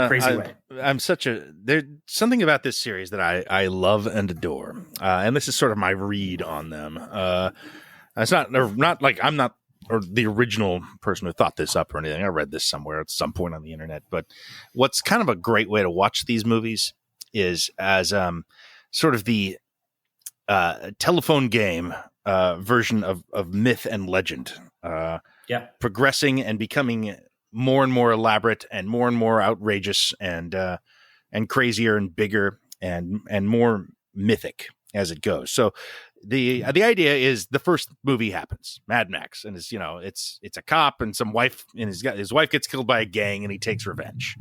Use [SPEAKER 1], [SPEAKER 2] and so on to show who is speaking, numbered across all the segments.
[SPEAKER 1] crazy way.
[SPEAKER 2] I'm there's something about this series that I love and adore. And this is sort of my read on them. It's not like I'm not or the original person who thought this up or anything. I read this somewhere at some point on the internet. But what's kind of a great way to watch these movies is as sort of the telephone game version of myth and legend. Progressing and becoming more and more elaborate and more outrageous and crazier and bigger and more mythic as it goes. So the idea is the first movie happens, Mad Max, and it's a cop and some wife, and his wife gets killed by a gang and he takes revenge.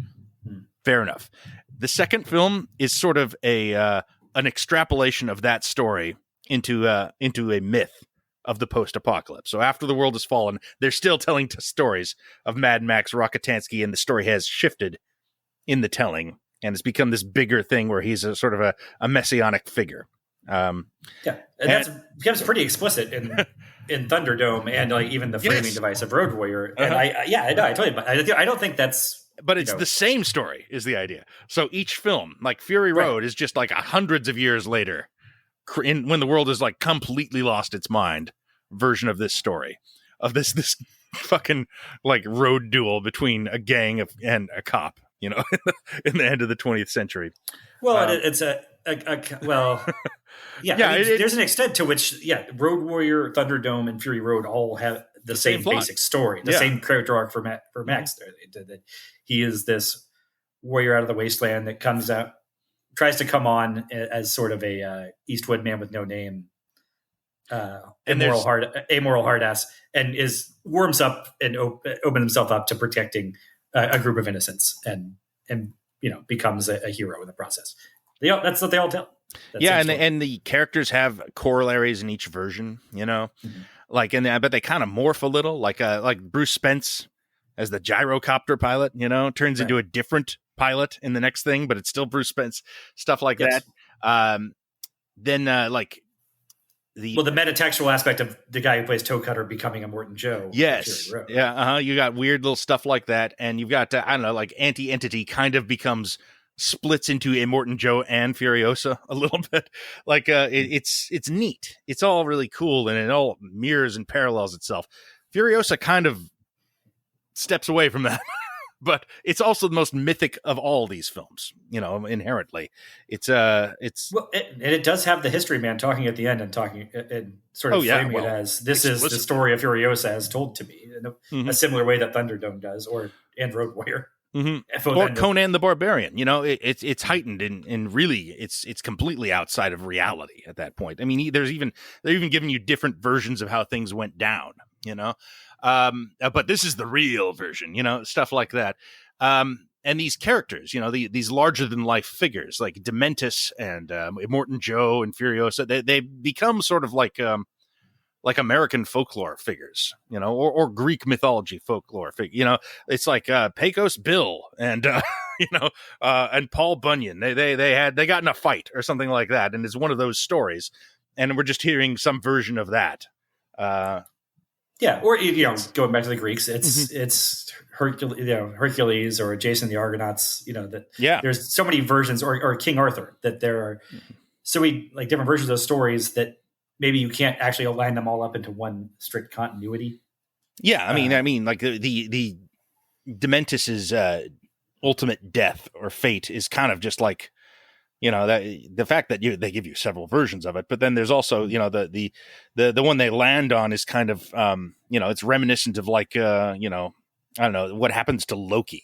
[SPEAKER 2] Fair enough. The second film is sort of an extrapolation of that story into a myth of the post-apocalypse. So after the world has fallen, they're still telling stories of Mad Max Rockatansky, and the story has shifted in the telling, and it's become this bigger thing where he's a sort of a messianic figure.
[SPEAKER 1] And that becomes pretty explicit in Thunderdome and like even the framing device of Road Warrior. And I totally. I don't think that's.
[SPEAKER 2] But it's the same story is the idea. So each film, like Fury Road, is just like hundreds of years later, when the world is like completely lost its mind, version of this story of this fucking like road duel between a gang and a cop, in the end of the 20th century.
[SPEAKER 1] Well, it's there's an extent to which, Road Warrior, Thunderdome, and Fury Road all have the same basic story, the same character arc for Max. That he is this warrior out of the wasteland that comes out, tries to come on as sort of a Eastwood man with no name, amoral hard ass, and warms up and open himself up to protecting a group of innocents, and becomes a hero in the process. That's what they all tell.
[SPEAKER 2] And the characters have corollaries in each version, like, but they kind of morph a little, like Bruce Spence as the gyrocopter pilot, turns into a different pilot in the next thing, but it's still Bruce Spence, stuff like that. Then the
[SPEAKER 1] metatextual aspect of the guy who plays Toe Cutter becoming a Morton Joe.
[SPEAKER 2] Yes. Yeah. You got weird little stuff like that. And you've got, like Anti-Entity kind of splits into a Morton Joe and Furiosa a little bit. Like, it's neat. It's all really cool, and it all mirrors and parallels itself. Furiosa kind of steps away from that. But it's also the most mythic of all these films, inherently. It
[SPEAKER 1] does have the history man talking at the end and talking and sort of framing it as this is the story of Furiosa as told to me in a similar way that Thunderdome does, and Road Warrior.
[SPEAKER 2] Or Conan the Barbarian. It's heightened and really it's completely outside of reality at that point. I mean, they're even giving you different versions of how things went down, but this is the real version, stuff like that. And these characters, these larger than life figures like Dementis and Morton Joe and Furiosa, they become sort of like American folklore figures, or Greek mythology folklore figure. It's like Pecos Bill and and Paul Bunyan. They got in a fight or something like that, and it's one of those stories, and we're just hearing some version of that.
[SPEAKER 1] Or going back to the Greeks, it's Hercules or Jason the Argonauts. There's so many versions, or King Arthur, that there are so many like different versions of those stories that maybe you can't actually align them all up into one strict continuity.
[SPEAKER 2] Yeah, I mean, like the Dementis's ultimate death or fate is kind of just like, that the fact that they give you several versions of it, but then there's also, the one they land on is kind of, it's reminiscent of like, I don't know what happens to Loki,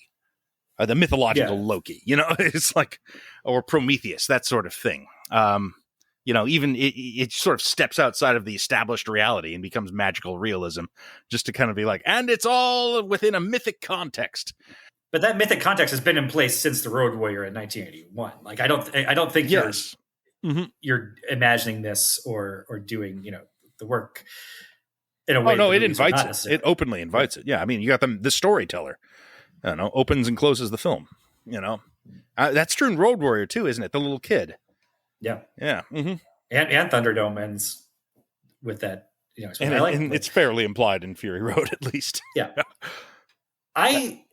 [SPEAKER 2] the mythological Loki. It's like, or Prometheus, that sort of thing. Even it sort of steps outside of the established reality and becomes magical realism, just to kind of be like, and it's all within a mythic context.
[SPEAKER 1] But that mythic context has been in place since the Road Warrior in 1981. Like, I don't think you're imagining this or doing the work in a way.
[SPEAKER 2] Oh no, it invites it. It openly invites it. Yeah, I mean, you got the storyteller. I don't know, opens and closes the film. That's true in Road Warrior too, isn't it? The little kid.
[SPEAKER 1] Yeah.
[SPEAKER 2] Mm-hmm.
[SPEAKER 1] And Thunderdome ends with that,
[SPEAKER 2] and it's fairly implied in Fury Road, at least.
[SPEAKER 1] Yeah. I